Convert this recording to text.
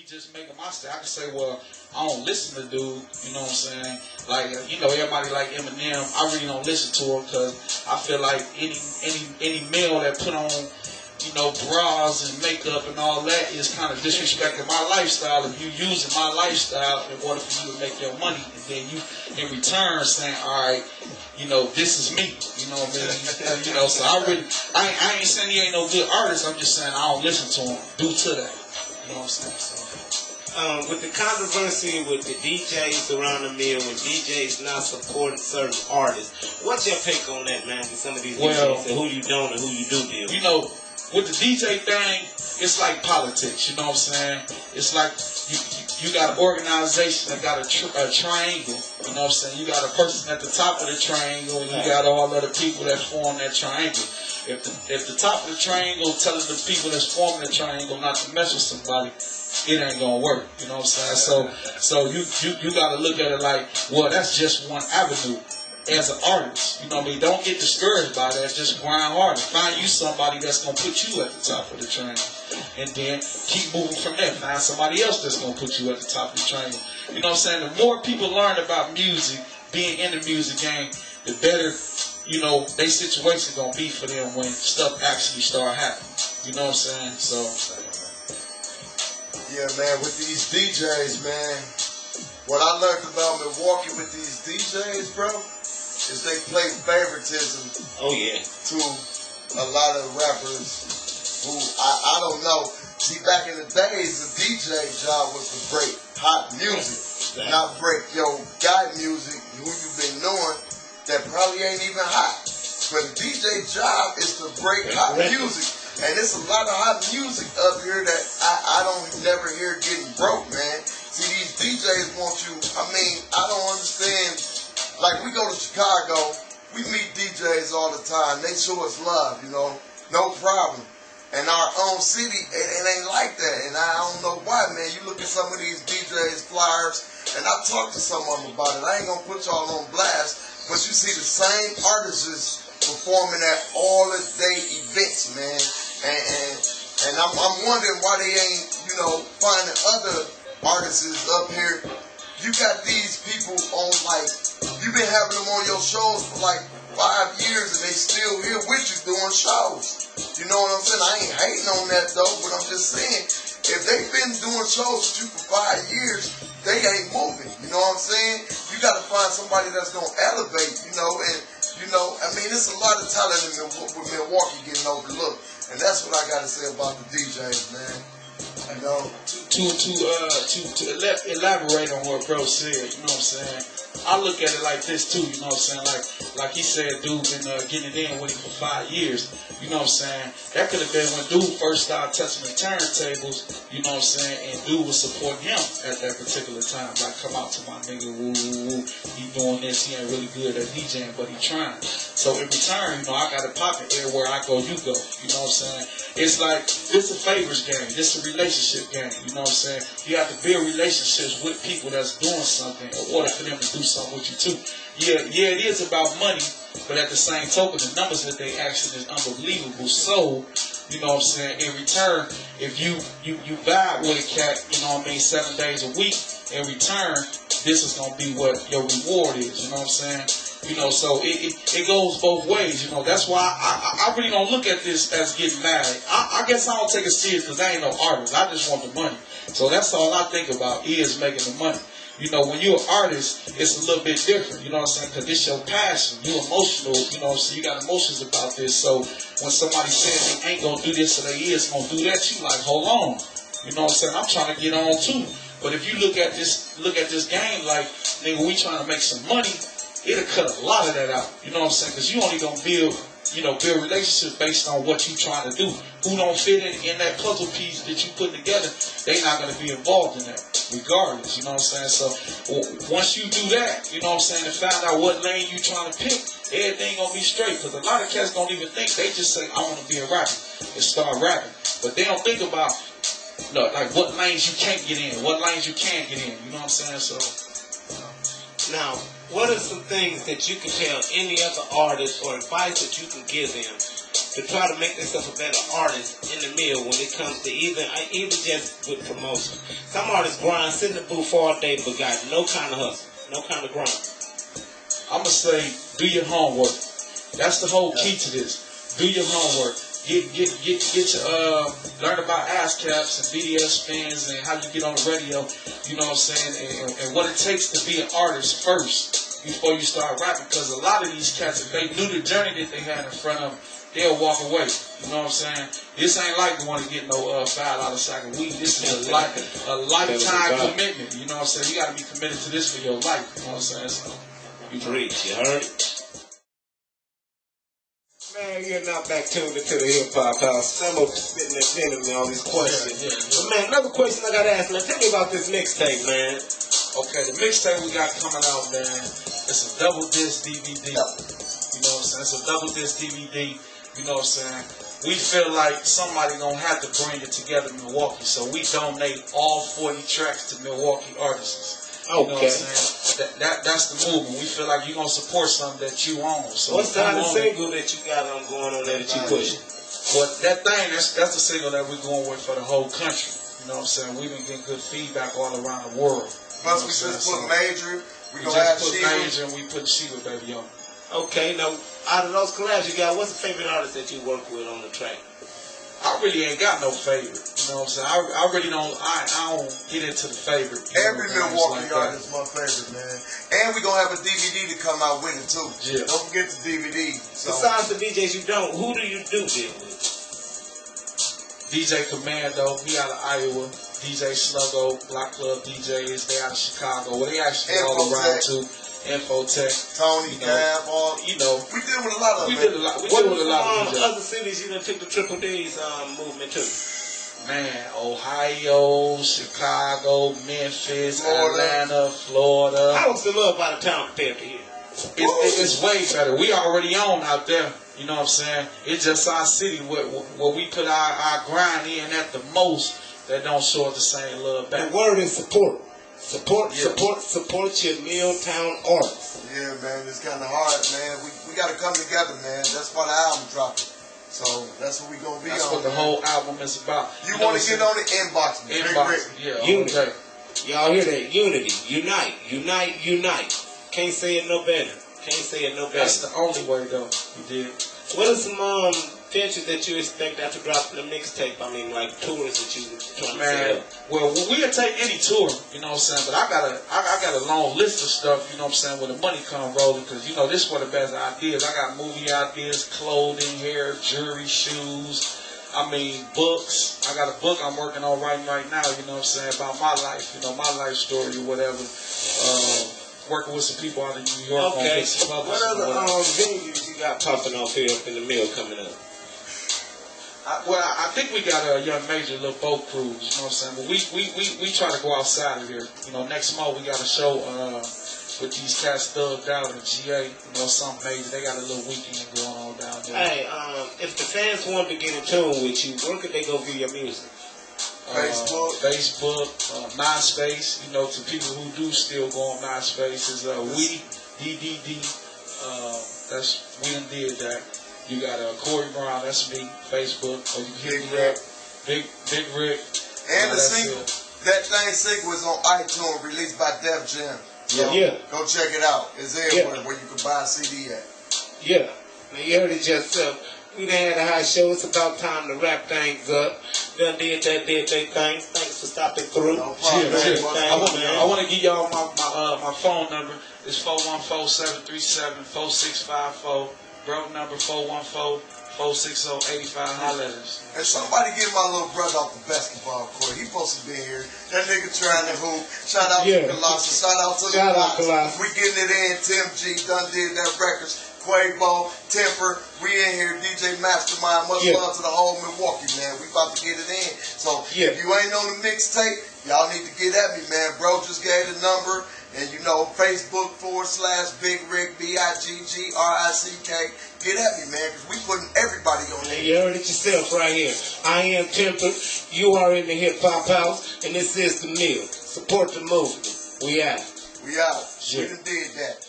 just making my style. I can say, well, I don't listen to dude, you know what I'm saying? Like, you know, everybody like Eminem, I really don't listen to him because I feel like any male that put on, you know, bras and makeup and all that is kind of disrespecting my lifestyle. If you using my lifestyle in order for you to make your money, and then you in return saying, all right, you know, this is me, you know what I mean? You know, so I ain't saying he ain't no good artist. I'm just saying I don't listen to him due to that. You know what I'm saying? So. With the controversy with the DJs around the mill, when DJs not supporting certain artists, what's your take on that, man? With some of these DJs and who you don't and who you do deal with? You know, with the DJ thing, it's like politics, you know what I'm saying? It's like you got an organization that got a triangle, you know what I'm saying? You got a person at the top of the triangle, and you got all other people that form that triangle. If the top of the triangle telling the people that's forming the triangle not to mess with somebody, it ain't gonna work, you know what I'm saying? So you gotta look at it like, well, that's just one avenue. As an artist, you know what I mean? Don't get discouraged by that. Just grind hard and find you somebody that's going to put you at the top of the train. And then keep moving from there. Find somebody else that's going to put you at the top of the train. You know what I'm saying? The more people learn about music, being in the music game, the better, you know, their situation going to be for them when stuff actually start happening. You know what I'm saying? So. Yeah, man, with these DJs, man, what I learned about Milwaukee with these DJs, bro, is they play favoritism to a lot of rappers who I don't know. See, back in the days, the DJ job was to break hot music, not break your guy music who you've been knowing that probably ain't even hot. But the DJ job is to break hot music. And there's a lot of hot music up here that I don't never hear getting broke, man. See, these DJs want you, I mean, I don't understand. Like, we go to Chicago, we meet DJs all the time. They show us love, you know, no problem. And our own city, it ain't like that. And I don't know why, man. You look at some of these DJs, flyers, and I talked to some of them about it. I ain't going to put y'all on blast, but you see the same artists performing at all the day events, man. And I'm wondering why they ain't, you know, finding other artists up here. You got these people on, like, you've been having them on your shows for like 5 years and they still here with you doing shows. You know what I'm saying? I ain't hating on that though, but I'm just saying, if they've been doing shows with you for 5 years, they ain't moving. You know what I'm saying? You got to find somebody that's going to elevate, you know, and, you know, I mean, there's a lot of talent in Milwaukee getting overlooked. And that's what I got to say about the DJs, man. You know, to elaborate on what bro said, you know what I'm saying? I look at it like this too, you know what I'm saying? Like he said, dude been getting it in with him for 5 years. You know what I'm saying? That could have been when dude first started touching the turntables, you know what I'm saying? And dude was supporting him at that particular time. Like, come out to my nigga, woo, woo, woo. He doing this, he ain't really good at DJing, but he trying. So in return, you know, I got a pocket everywhere I go, you go. You know what I'm saying? It's like, it's a favors game. It's a relationship game. You know what I'm saying? You have to build relationships with people that's doing something in order for them to do something with you too. Yeah, it is about money, but at the same token, the numbers that they action is unbelievable. So, you know what I'm saying? In return, if you vibe with a cat, you know what I mean, 7 days a week, in return, this is gonna be what your reward is. You know what I'm saying? You know, so it goes both ways. You know, that's why I really don't look at this as getting mad. I guess I don't take it serious because I ain't no artist. I just want the money. So that's all I think about is making the money. You know, when you're an artist, it's a little bit different, you know what I'm saying? Because it's your passion. You're emotional, you know, so you got emotions about this. So when somebody says they ain't going to do this or they is going to do that, you like, hold on. You know what I'm saying? I'm trying to get on too. But if you look at this game like, nigga, we trying to make some money, it'll cut a lot of that out. You know what I'm saying? Because you only going to build relationships based on what you trying to do. Who don't fit in that puzzle piece that you put together, they not going to be involved in that, regardless. You know what I'm saying? So once you do that, you know what I'm saying, and find out what lane you trying to pick, everything going to be straight. Because a lot of cats don't even think. They just say, I want to be a rapper and start rapping. But they don't think about, look, like what lanes you can't get in, what lanes you can get in. You know what I'm saying? So now, what are some things that you can tell any other artist or advice that you can give them to to try to make themselves a better artist in the mill when it comes to even just with promotion? Some artists grind, sit in the booth all day, but got no kind of hustle, no kind of grind. I'm gonna say, do your homework. That's the whole key to this. Do your homework. Get your learn about ASCAPs and VDS spins and how you get on the radio. You know what I'm saying, and what it takes to be an artist first before you start rapping. Because a lot of these cats, if they knew the journey that they had in front of them, they'll walk away. You know what I'm saying? This ain't like going to get no $5 sack of weed. This is a lifetime commitment. You know what I'm saying? You got to be committed to this for your life. You know what I'm saying? So, you preach, you heard? Man, you're now back tuned into the Hip Hop House. I'm over spitting that venom and all these questions. Yeah. But man, another question I gotta ask, man. Tell me about this mixtape, man. Okay, the mixtape we got coming out, man. It's a double disc DVD. You know what I'm saying? It's a double disc DVD. You know what I'm saying? We feel like somebody gonna have to bring it together in Milwaukee, so we donate all 40 tracks to Milwaukee artists. You know what I'm saying? That's the movement. We feel like you're gonna support something that you own. So what's the other single that you got going on there that you pushing? Well, that thing, that's the single that we're going with for the whole country. You know what I'm saying? We've been getting good feedback all around the world. Plus, we just put Major. We just put Major and we put Sheba Baby on. Okay, now out of those collabs you got, what's the favorite artist that you work with on the track? I really ain't got no favorite. You know what I'm saying? I really don't. I don't get into the favorite. Every Milwaukee artist is my favorite, man. And we gonna have a DVD to come out with it too. Yeah. Don't forget the DVD. So. Besides the DJs you don't, who do you do this with? DJ Commando, he out of Iowa. DJ Sluggo, Block Club DJs, they out of Chicago. Well, they actually all around too. Infotech, Tony, Gab, all you know. We did with a lot of them. We did with a lot of other cities you done took the Triple D's movement to. Man, Ohio, Chicago, Memphis, Atlanta, Florida. How was the love out of town compared to here? It's way better. We already on out there. You know what I'm saying? It's just our city where we put our grind in at the most that don't show us the same love back. The word is support. Support your Milltown artists. Yeah, man, it's kind of hard, man. We got to come together, man. That's why the album dropping. So that's what we gonna be that's on. That's what the whole album is about. You want to get on the inbox, yeah. Unity. Okay. Y'all hear that? Unity. Unite. Unite. Unite. Can't say it no better. Can't say it no better. That's the only way, though. You did. What are some features that you expect after dropping the mixtape? I mean, like tours that you trying to set up. Well, we'll take any tour, you know what I'm saying. But I got a long list of stuff, you know what I'm saying, where the money come rolling. Because you know this is where the best ideas. I got movie ideas, clothing, hair, jewelry, shoes. I mean, books. I got a book I'm working on right now. You know what I'm saying, about my life. You know, my life story or whatever. Working with some people out of New York. Okay. What other venues you got popping off here up in the mill coming up? I think we got a Young Major little boat cruise, you know what I'm saying? But we try to go outside of here. You know, next month we got a show with these cats thugged out in GA, you know, something major. They got a little weekend going on down there. Hey, if the fans wanted to get in tune with you, where could they go view your music? Facebook, MySpace. You know, to people who do still go on MySpace is we DDD. That's we done did that. You got Corey Brown, that's me, Facebook. Or you can hit me up, Big Rick. And the single, That Thing single was on iTunes, released by Def Jam. So go check it out. It's there where you can buy a CD at. Yeah. Now you heard it yourself. We done had a hot show. It's about time to wrap things up. Done did their thing. Thanks for stopping through. No problem. I want to give y'all my phone number. It's 414-737-4654. Bro number 414-460-85. Holla at us. And somebody give my little brother off the basketball court. He supposed to be here. That nigga trying to hoop. Shout out to Colossus. Shout out to Colossus. We getting it in. Tim G done did that records. Quavo, Temper, we in here, DJ Mastermind, much love to the whole Milwaukee, man. We about to get it in. So if you ain't on the mixtape, y'all need to get at me, man. Bro just gave the number, and you know, Facebook /Big Rick, BIGGRICK. Get at me, man, because we putting everybody on there. You heard it yourself right here. I am Temper. You are in the Hip Hop House, and this is the Mill. Support the movement. We out. We out. We done did that.